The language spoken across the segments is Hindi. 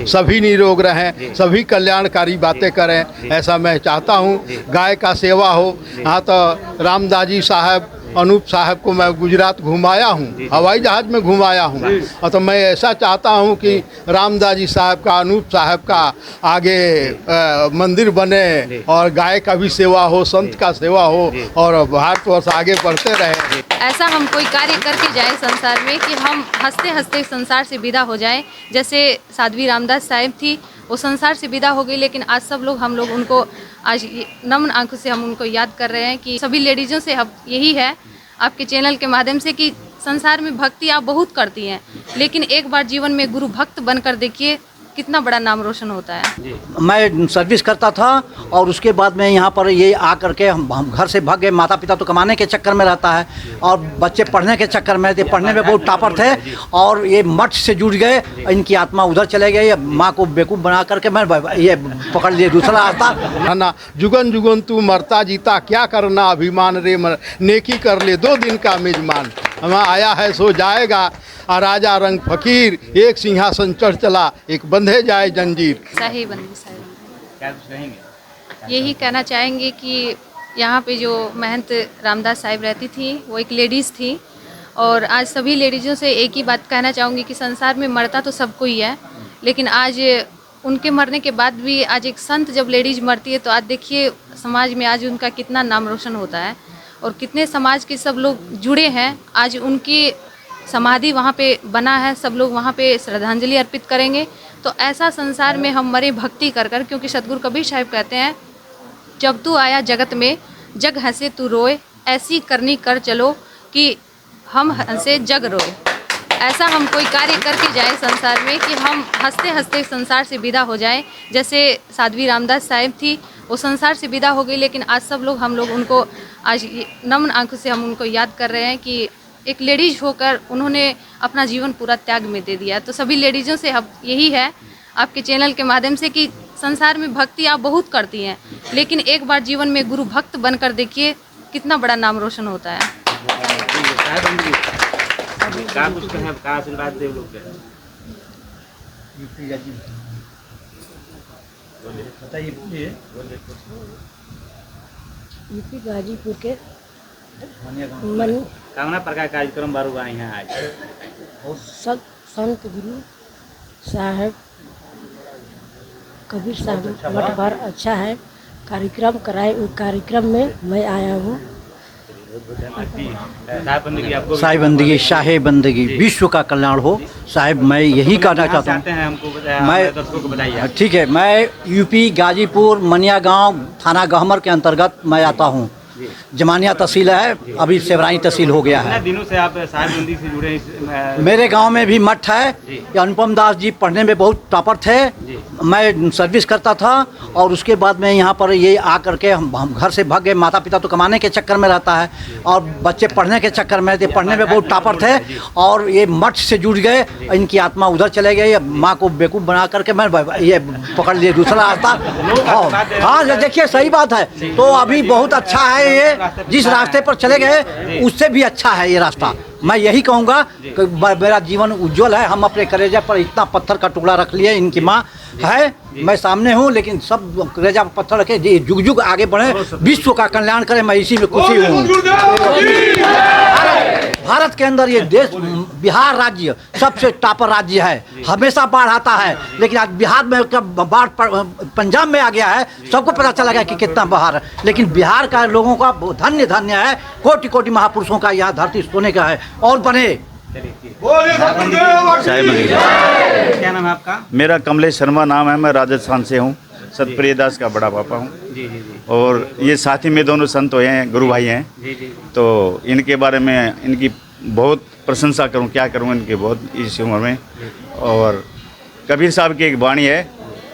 सभी निरोग रहें, सभी कल्याणकारी बातें करें, ऐसा मैं चाहता हूँ। गाय का सेवा हो। हाँ, तो रामदास जी साहब, अनूप साहब को मैं गुजरात घुमाया हूँ, हवाई जहाज़ में घुमाया हूँ। और तो मैं ऐसा चाहता हूँ कि रामदास जी साहब का, अनूप साहब का आगे मंदिर बने और गाय का भी सेवा हो, संत का सेवा हो और भारतवर्ष आगे बढ़ते रहे। ऐसा हम कोई कार्य करके जाए संसार में कि हम हंसते हंसते संसार से विदा हो जाएं। जैसे साध्वी रामदास साहिब थी, वो संसार से विदा हो गई, लेकिन आज सब लोग, हम लोग उनको आज नम्र आंखों से हम उनको याद कर रहे हैं। कि सभी लेडीज़ों से अब यही है आपके चैनल के माध्यम से कि संसार में भक्ति आप बहुत करती हैं, लेकिन एक बार जीवन में गुरु भक्त बनकर देखिए कितना बड़ा नाम रोशन होता है। मैं सर्विस करता था और उसके बाद में यहाँ पर ये आ करके हम घर से भाग गए। माता पिता तो कमाने के चक्कर में रहता है और बच्चे पढ़ने के चक्कर में थे, पढ़ने में बहुत टॉपर थे और ये मठ से जुड़ गए। इनकी आत्मा उधर चले गई, माँ को बेवकूफ़ बना करके मैं ये पकड़ लिए दूसरा रास्ता। है ना, जुगन जुगन तू मरता जीता, क्या करना अभिमान रे नेकी कर ले 2 दिन का मेजमान। हम आया है सो जाएगा, और राजा रंग फकीर, एक सिंहासन चढ़ चला, एक बंधे जाए जंजीर। सही बंदी साहिब, यही कहना चाहेंगे कि यहाँ पे जो महंत रामदास साहिब रहती थी, वो एक लेडीज़ थी। और आज सभी लेडीज़ों से एक ही बात कहना चाहूँगी कि संसार में मरता तो सबको ही है, लेकिन आज उनके मरने के बाद भी आज एक संत जब लेडीज़ मरती है तो आज देखिए समाज में आज उनका कितना नाम रोशन होता है और कितने समाज के सब लोग जुड़े हैं। आज उनकी समाधि वहाँ पे बना है, सब लोग वहाँ पे श्रद्धांजलि अर्पित करेंगे। तो ऐसा संसार में हम मरे भक्ति कर कर, क्योंकि सतगुरु कबीर साहिब कहते हैं, जब तू आया जगत में जग हंसे तू रोए, ऐसी करनी कर चलो कि हम हंसे जग रोए। ऐसा हम कोई कार्य करके जाए संसार में कि हम हंसते हंसते संसार से विदा हो जाएं। जैसे साध्वी रामदास साहिब थी, वो संसार से विदा हो गई, लेकिन आज सब लोग, हम लोग उनको आज नम्र आंखों से हम उनको याद कर रहे हैं कि एक लेडीज होकर उन्होंने अपना जीवन पूरा त्याग में दे दिया। तो सभी लेडीज़ों से अब यही है आपके चैनल के माध्यम से कि संसार में भक्ति आप बहुत करती हैं, लेकिन एक बार जीवन में गुरु भक्त बनकर देखिए कितना बड़ा नाम रोशन होता है। यूपी गाजीपुर के कामना प्रकार कार्यक्रम बारू बा यहाँ आज संत गुरु साहब कबीर साहब मठ बार अच्छा है, कार्यक्रम कराए। उस कार्यक्रम में मैं आया हूँ। साहिब बंदगी, शाहे बंदगी, विश्व का कल्याण हो। साहिब मैं यही कहना चाहता हूँ। मैं ठीक है, मैं यूपी गाजीपुर मनिया गांव थाना गहमर के अंतर्गत मैं आता हूँ। जमानिया तहसील है, अभी सेवराई तहसील हो गया है। दिनों से आप साहिब बंदी से जुड़े हैं? मेरे गांव में भी मठ है। अनुपम दास जी पढ़ने में बहुत टॉपर थे। मैं सर्विस करता था और उसके बाद में यहाँ पर ये आ करके हम घर से भाग गए। माता पिता तो कमाने के चक्कर में रहता है और बच्चे पढ़ने के चक्कर में थे, पढ़ने में बहुत टॉपर थे और ये मठ से जुड़ गए। इनकी आत्मा उधर चले गई, माँ को बेवकूफ़ बना करके मैं ये पकड़ लिए दूसरा रास्ता। हाँ देखिए सही बात है। तो अभी बहुत अच्छा है, ये जिस रास्ते पर चले गए उससे भी अच्छा है ये रास्ता। मैं यही कहूँगा कि मेरा जीवन उज्जवल है। हम अपने कलेजा पर इतना पत्थर का टुकड़ा रख लिए। इनकी माँ है, मैं सामने हूँ, लेकिन सब कलेजा पर पत्थर रखे, जुग जुग आगे बढ़े, विश्व का कल्याण करें। मैं इसी में खुशी हूँ। भारत के अंदर ये देश, बिहार राज्य सबसे टॉपर राज्य है। हमेशा बाढ़ आता है, लेकिन आज बिहार में बाढ़ पंजाब में आ गया है। सबको पता चला गया कि कितना बाहर है, लेकिन बिहार का लोगों का धन्य धन्य है। कोटि कोटि महापुरुषों का यहाँ धरती सोने का है और बने। क्या नाम है आपका? मेरा कमलेश शर्मा नाम है। मैं राजस्थान से हूँ, सतप्रिय दास का बड़ा पापा हूँ। और ये साथी में दोनों संत हुए हैं, गुरु भाई हैं। तो इनके बारे में इनकी बहुत प्रशंसा करूँ, क्या करूँ इनके, बहुत इस उम्र में। और कबीर साहब की एक वाणी है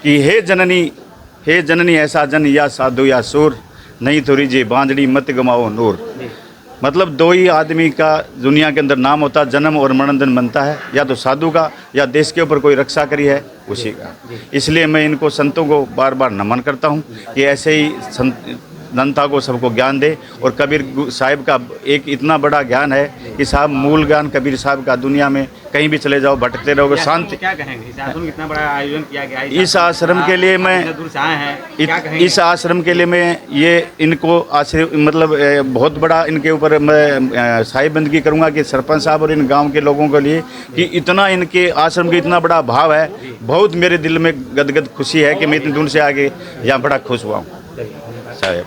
कि हे जननी ऐसा जन या साधु या सूर, नहीं तो रिजे बांधड़ी मत गमाओ नूर। मतलब 2 ही आदमी का दुनिया के अंदर नाम होता है, जन्म और मरणदन बनता है, या तो साधु का या देश के ऊपर कोई रक्षा करी है उसी का। इसलिए मैं इनको संतों को बार बार नमन करता हूँ कि ऐसे ही जनता को सबको ज्ञान दे। और कबीर साहिब का एक इतना बड़ा ज्ञान है कि साहब मूल ज्ञान कबीर साहब का दुनिया में कहीं भी चले जाओ भटकते रहोगे शांति। क्या कहेंगे इस आश्रम में इतना बड़ा आयोजन किया गया है? इस आश्रम के लिए मैं दूर से आए हैं, क्या कहेंगे? इस आश्रम के लिए मैं ये इनको मतलब बहुत बड़ा इनके ऊपर मैं साहिब बंदगी करूँगा कि सरपंच साहब और इन गांव के लोगों के लिए कि इतना इनके आश्रम का इतना बड़ा भाव है। बहुत मेरे दिल में गदगद खुशी है कि मैं इतनी दूर से आके यहाँ बड़ा खुश हुआ हूँ साहब।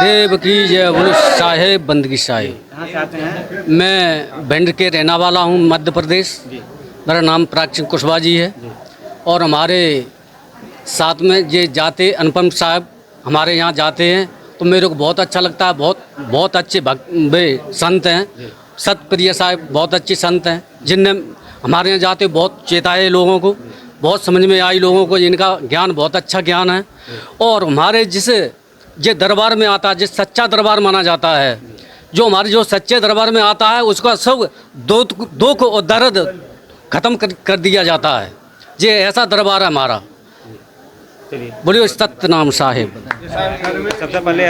देव की जय बोलो साहेब बंदगी साहेब। कहाँ से आते हैं? मैं भिंड के रहने वाला हूँ, मध्य प्रदेश। मेरा नाम प्राचीन कुशवाहा जी है और हमारे साथ में ये जाते अनुपम साहब हमारे यहाँ जाते हैं तो मेरे को बहुत अच्छा लगता है। बहुत अच्छे वे संत हैं। सतप्रिय साहब बहुत अच्छे संत हैं जिनने हमारे यहाँ जाते बहुत चेताए लोगों को, बहुत समझ में आई लोगों को। इनका ज्ञान बहुत अच्छा ज्ञान है। और हमारे जिस दरबार में आता है, जिस सच्चा दरबार माना जाता है, जो हमारे जो सच्चे दरबार में आता है उसका सब दुख और दर्द खत्म कर दिया जाता है। ये ऐसा दरबार है हमारा। बोलिए सतनाम साहिब। सबसे पहले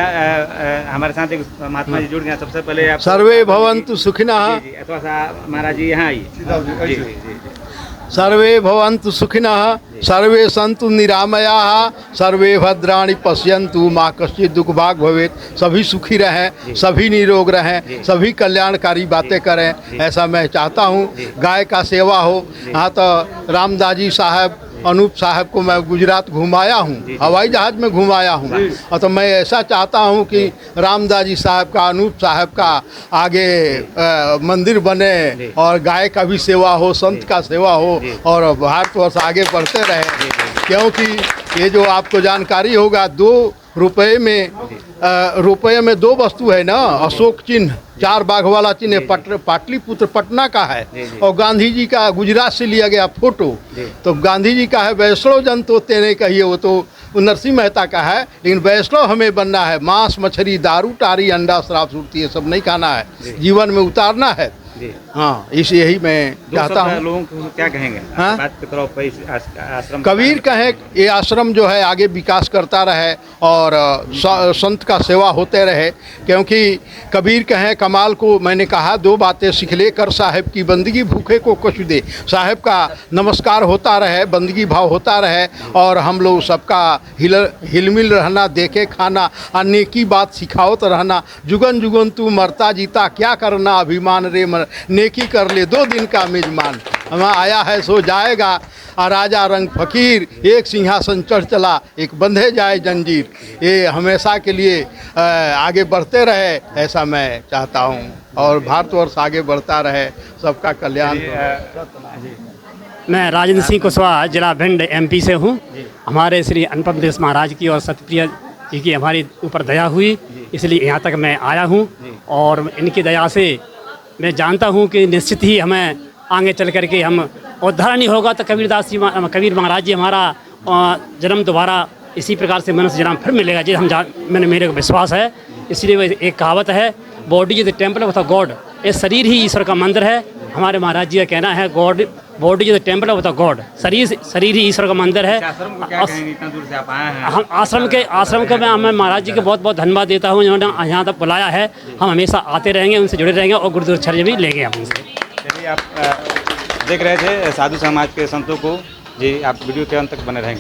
हमारे साथ एक महात्मा जी जुड़ गए। सबसे पहले आप सर्वे भवन्तु सुखिनः। अथवा महाराज जी यहाँ आइए। जी जी सर्वे भवन्तु सुखिनः, सर्वे सन्तु निरामयाः, सर्वे भद्राणि पश्यन्तु मा कश्चित् दुख भाग भवेत्। सभी सुखी रहें, सभी निरोग रहें, सभी कल्याणकारी बातें करें, ऐसा मैं चाहता हूँ। गाय का सेवा हो। यहाँ तो रामदास जी साहब अनूप साहब को मैं गुजरात घुमाया हूँ, हवाई जहाज़ में घुमाया हूँ। और तो मैं ऐसा चाहता हूँ कि रामदास जी साहब का, अनूप साहब का आगे मंदिर बने और गाय का भी सेवा हो, संत का सेवा हो और भारतवर्ष आगे बढ़ते रहे। क्योंकि ये जो आपको जानकारी होगा, 2 रुपये में 2 वस्तु है ना, अशोक चिन्ह, 4 बाघ वाला चिन्ह पाटलिपुत्र पटना का है और गांधी जी का गुजरात से लिया गया फोटो। तो गांधी जी का है वैष्णव जन तो तेने कहिए, वो तो नरसिंह मेहता का है, लेकिन वैष्णव हमें बनना है। मांस मछली दारू टारी अंडा शराब सुरती ये सब नहीं खाना है, जीवन में उतारना है। हाँ, इस यही मैं चाहता हूँ। लोगों को क्या कहेंगे? हाँ? बात करो आश्रम। कबीर कहे ये आश्रम जो है आगे विकास करता रहे और संत का सेवा होते रहे। क्योंकि कबीर कहे कमाल को मैंने कहा 2 बातें सीख ले कर साहेब की बंदगी, भूखे को कुछ दे। साहेब का नमस्कार होता रहे, बंदगी भाव होता रहे और हम लोग सबका हिलमिल रहना, देखे खाना और नेकी बात सिखावत रहना। जुगन जुगन तू मरता जीता क्या करना अभिमान रे मर, नेकी कर ले 2 दिन का मेजमान। हमें आया है सो जाएगा और राजा रंग फकीर, एक सिंहासन चढ़ चला एक बंधे जाए जंजीर। ये हमेशा के लिए आगे बढ़ते रहे, ऐसा मैं चाहता हूँ और भारतवर्ष आगे बढ़ता रहे, सबका कल्याण। मैं राजेंद्र सिंह कुशवाहा, जिला भिंड MP से हूँ। हमारे श्री अनुपम देश महाराज की और सतप्रिय जी की हमारी ऊपर दया हुई, इसलिए यहाँ तक मैं आया हूँ। और इनकी दया से मैं जानता हूँ कि निश्चित ही हमें आगे चल करके हम उद्धार नहीं होगा तो कबीर महाराज जी हमारा जन्म दोबारा इसी प्रकार से मनुष्य जन्म फिर मिलेगा, जी मेरे को विश्वास है। इसलिए एक कहावत है, body is the temple of the God. ये शरीर ही ईश्वर का मंदिर है। हमारे महाराज जी का कहना है body is the temple of the God. शरीर ही ईश्वर का मंदिर है। हम आश्रम के मैं महाराज जी को बहुत बहुत धन्यवाद देता हूँ जिन्होंने यहाँ तक बुलाया है। हम हमेशा आते रहेंगे, उनसे जुड़े रहेंगे और गुरुद्वारा भी लेंगे हम उनसे। चलिए, आप देख रहे थे साधु समाज के संतों को। जी, आप वीडियो के अंत तक बने रहेंगे।